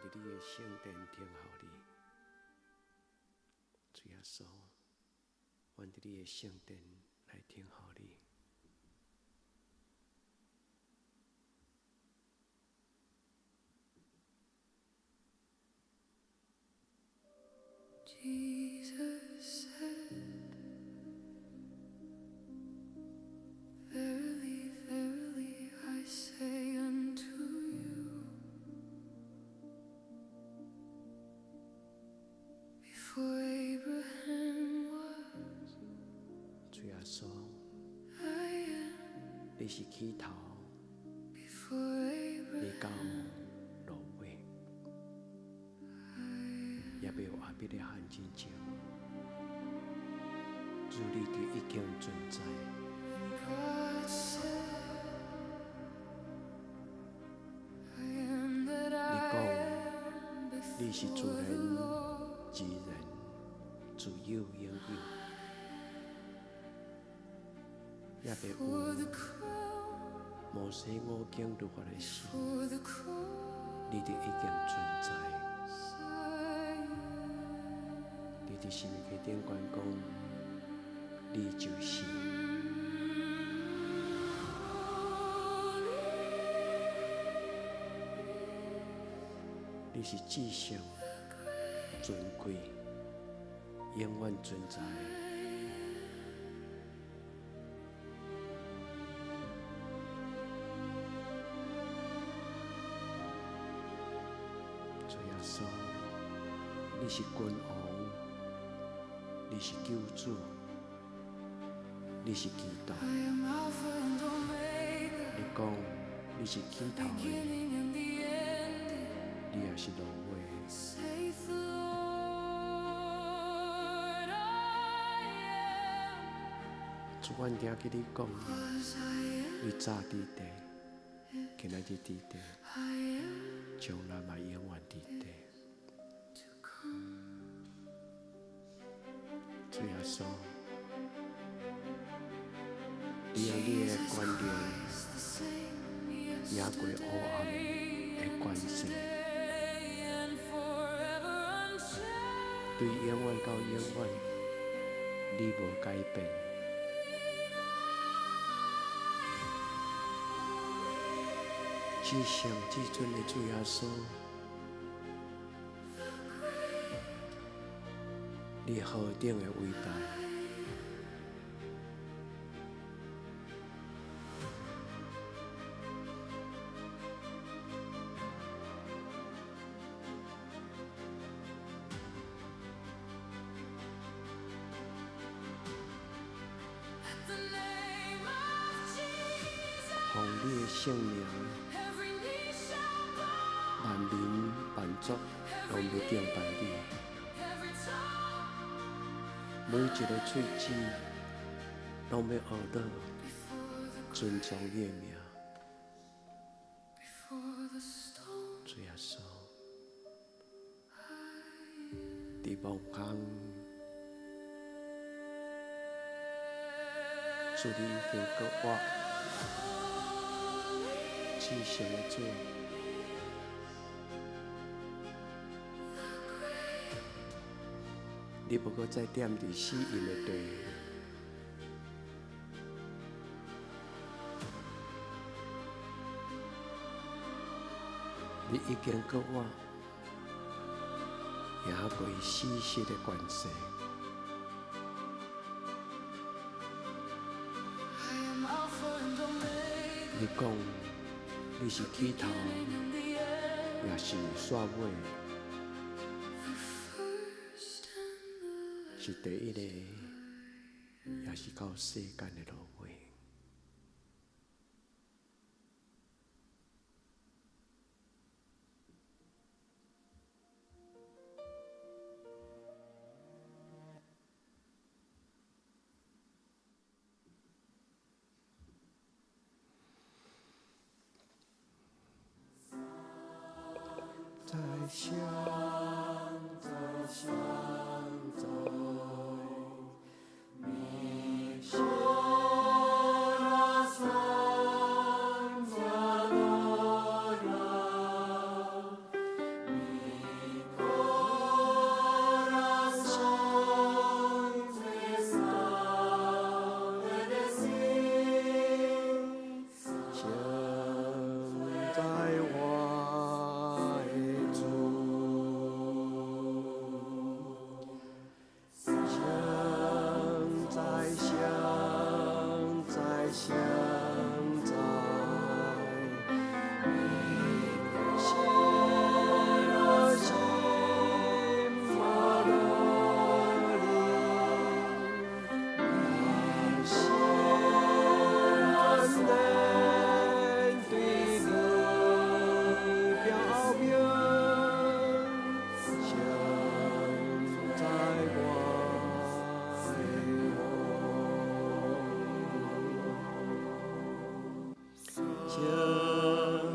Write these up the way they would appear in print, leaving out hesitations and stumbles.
伫你的圣殿听候你，主耶稣，阮伫你的圣殿来听候你。Jesus said, Verily, verily, I say unto you, before Abraham was, 主耶稣， I am. 你是起头， Before 你到 Abraham, 落尾， I 也未有后壁的汉之前，主你就已经存在。 am. God said, I am that 你 I 讲 am 你是 before 自 the 然、 Lord. 自然、自有永有，也未 For 有 the crown, 摩西五经律法的时， for the cross, 你就已经存在。 I am. 你伫生命记顶管讲，你就是。 你是至上、尊贵、永远存在。主耶稣，你是君王，你是救主，你是基督。 I am Alpha and Omega, 你讲你是起头的， beginning and the ending. 你也是落尾。 Saith the Lord, I am, 主，阮听见你讲， 'cause I 你早伫地，今仔日伫地， am, I am 将来嘛永远伫地。 to come. 主耶稣，你用你的 Jesus 观念 Christ the same 压过黑暗的 yesterday 关 and 系， today and forever unchanged. 对永远到永远，你无改变。至上至尊的主耶稣，你何等的伟大！The name of Jesus, 奉你的圣名， every knee shall bow, 万民万族拢要敬拜你， every tongue 每一个喙齿拢要学到 before the 尊重你的名。 before the stone. 主耶稣， I am. 伫望空，主你已经搁我至上的主。 你不过再踮伫死荫的地，你已经搁我赢过死亡的关系。 I am Alpha and Omega, 你讲你是起头， beginning and the end, 也是煞尾， the first and the last. 是第一个，也是到世间的落尾。在想，在想，在你说那山下诺亚，你我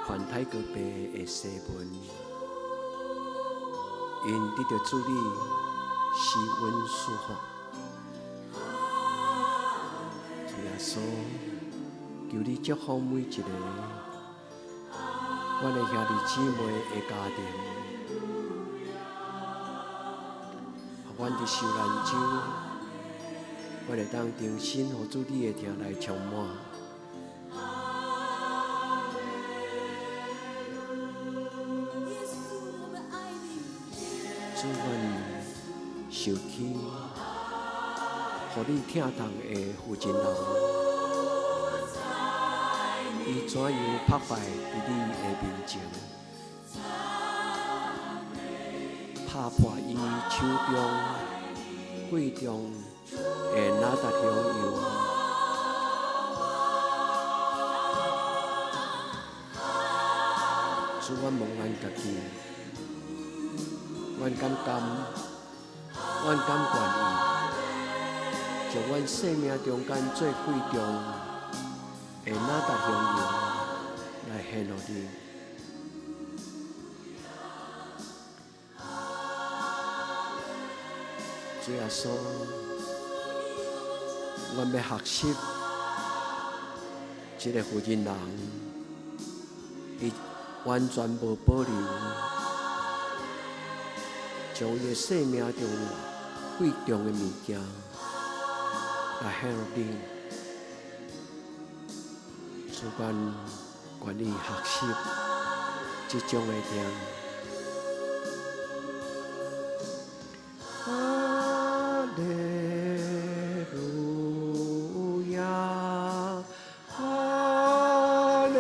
犯太哥病的西门，因得到主你施恩赐福。主耶稣，求你祝福每一个阮的兄弟姊妹的家庭，互阮伫受难周，阮会当重新互主你的听来充满。主，阮想起，互你疼痛的负责人，伊怎样拍败伫你的面前，拍破伊手中贵重的哪达香油。主，阮问阮家己。阮敢愿意，将阮生命中间最贵重的哪达香油来献予你。主耶稣，阮要学习这个负责人，伊完全无保留。将伊的生命中贵重的物件来献予你，主愿意学习这种的听。哈利路亚，哈利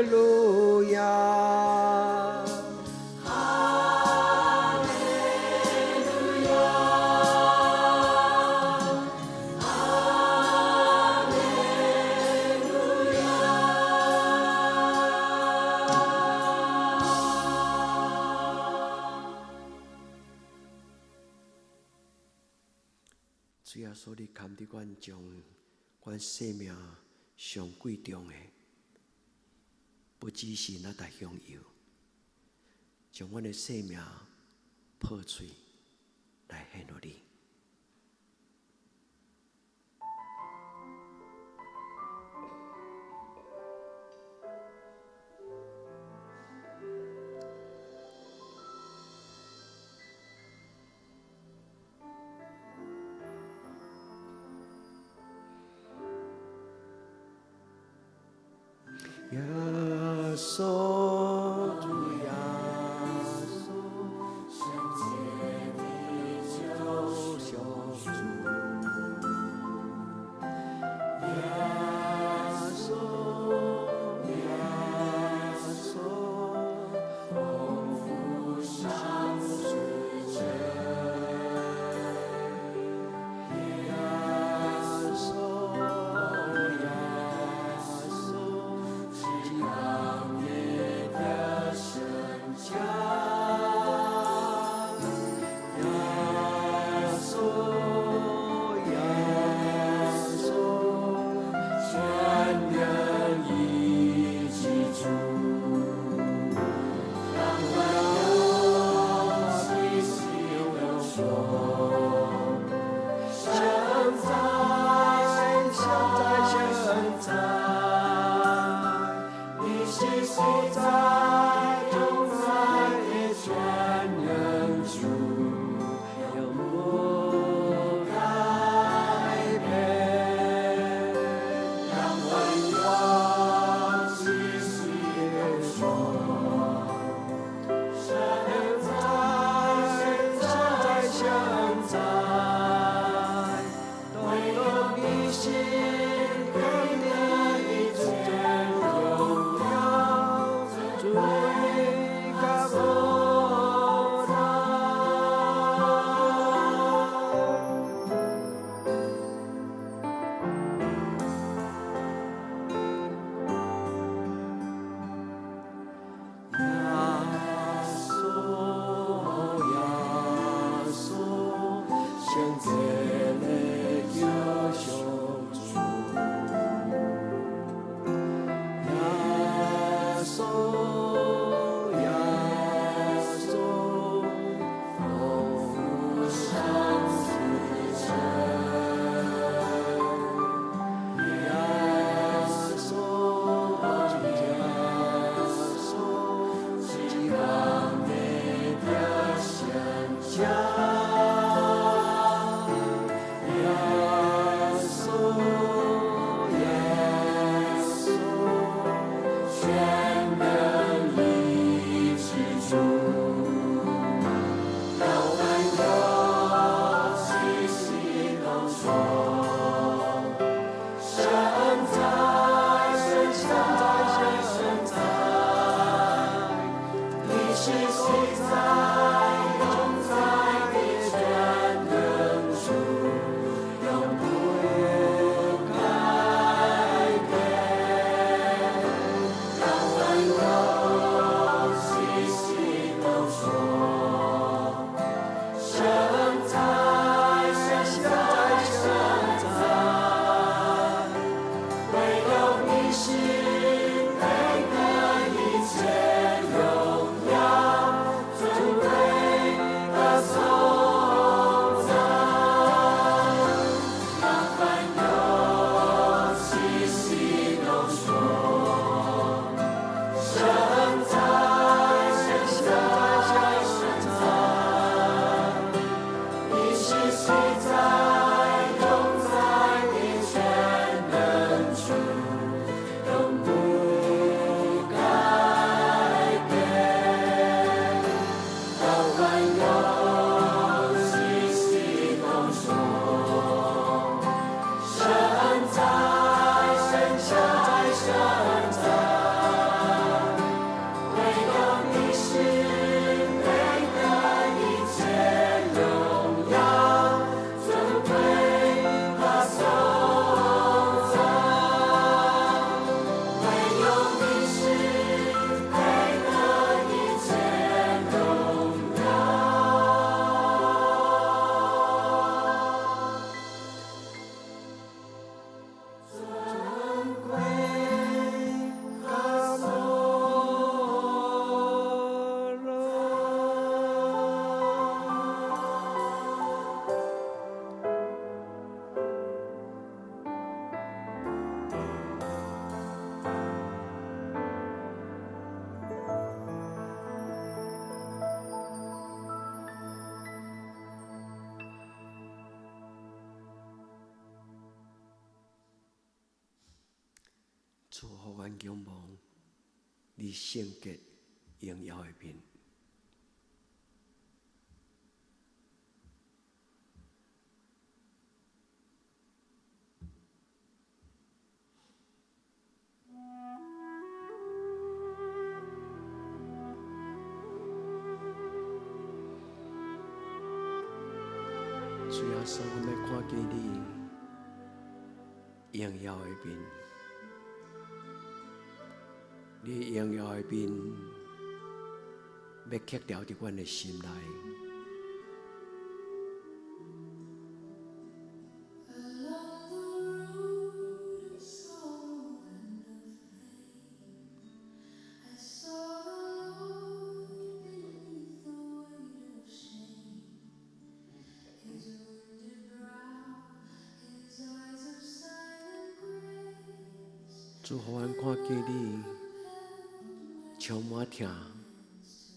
路亚。主耶稣，你牵伫阮，将阮生命上贵重的，不只是那达香油，将阮的生命破碎来献予你。耶稣，主耶稣，圣洁的救赎主。耶稣，耶稣，丰富上主者。耶稣，耶稣。让你的神家，耶稣，耶稣，全人一起主，让我细细地说，现在。所在同在的全人主，永不改变。让万有继续说，现在，动动你心。祝福阮仰望你圣洁荣耀的面。主耶稣，我们看见你荣耀的面，你荣耀的面要刻掉伫阮的心内。主，互阮看见你充满疼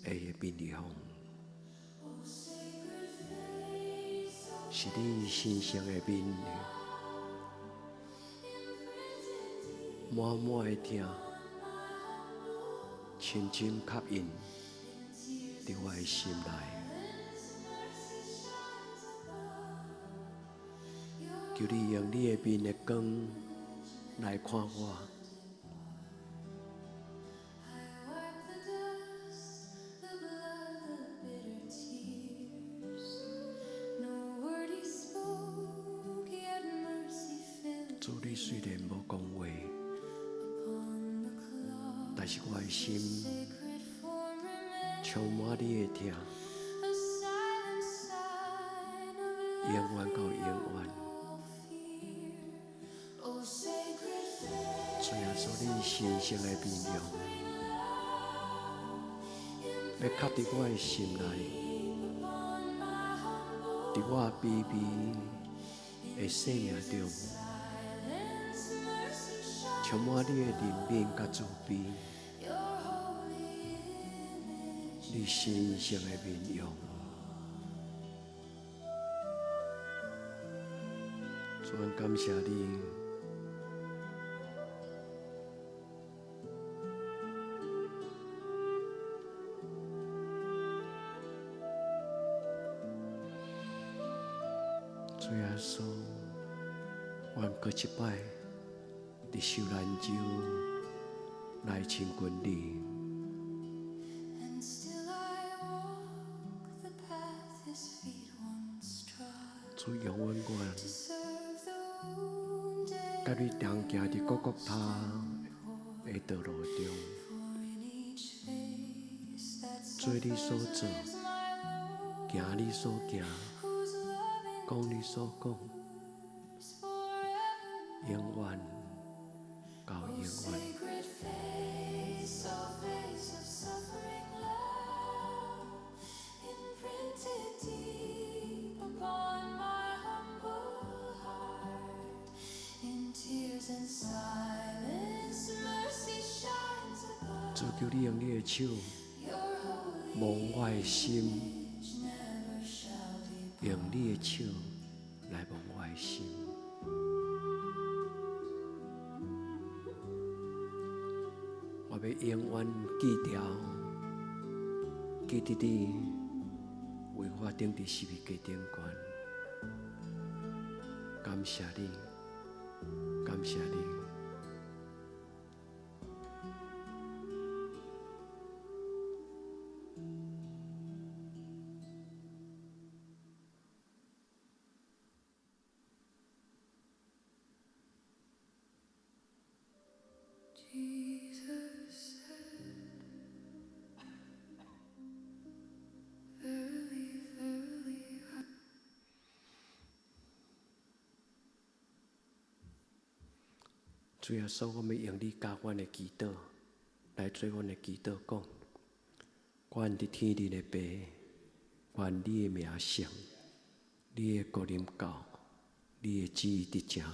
的面容，是你神圣的面容，满满的疼，深深刻印伫我的心内。求你用你的面的光来看我。主，你虽然无讲话，但是我的心充满你的疼，永远到永远。主耶稣，你神圣的面容，要刻伫我的心内，伫我卑微的生命中。充满你的怜悯甲慈悲，你神圣的面容。主，阮感谢你，主耶稣，阮搁一摆。伫受难州来亲近你，主永远阮，甲你同行伫各各他的道路中，做你所做，行你所行，讲你所讲，永远。到永远。主，求你用你的手摸我的心，用你的手来摸我的心。我要永远记得你为我钉伫十字架顶悬，感谢你，感谢你。主耶稣，我们用你教阮的祈祷来做阮的祈祷，讲：阮伫天里的爸，愿你的名圣，你的国临到，你的旨意伫正，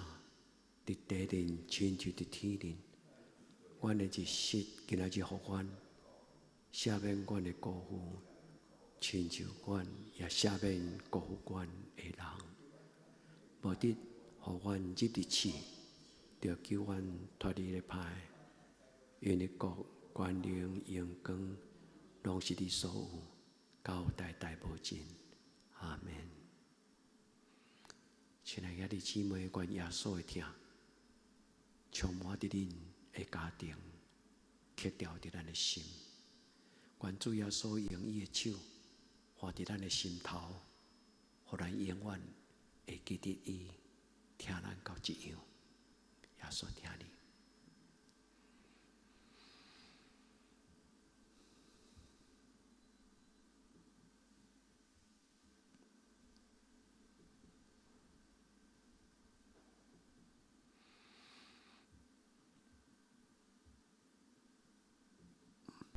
伫地人亲像伫天人。阮的日食今仔日互阮，赦免阮的过犯，亲像阮也赦免过犯阮的人，无得互阮入日刺。着救阮脱离咧歹，愿你国、权能、荣光，拢是你所有，到代代无尽。阿们。亲爱的弟姊妹，愿耶稣的疼充满伫恁的家庭，刻掉伫咱的心。愿主耶稣用伊的手，放伫咱的心头，互咱永远会记得伊，听咱到一样。耶稣听你。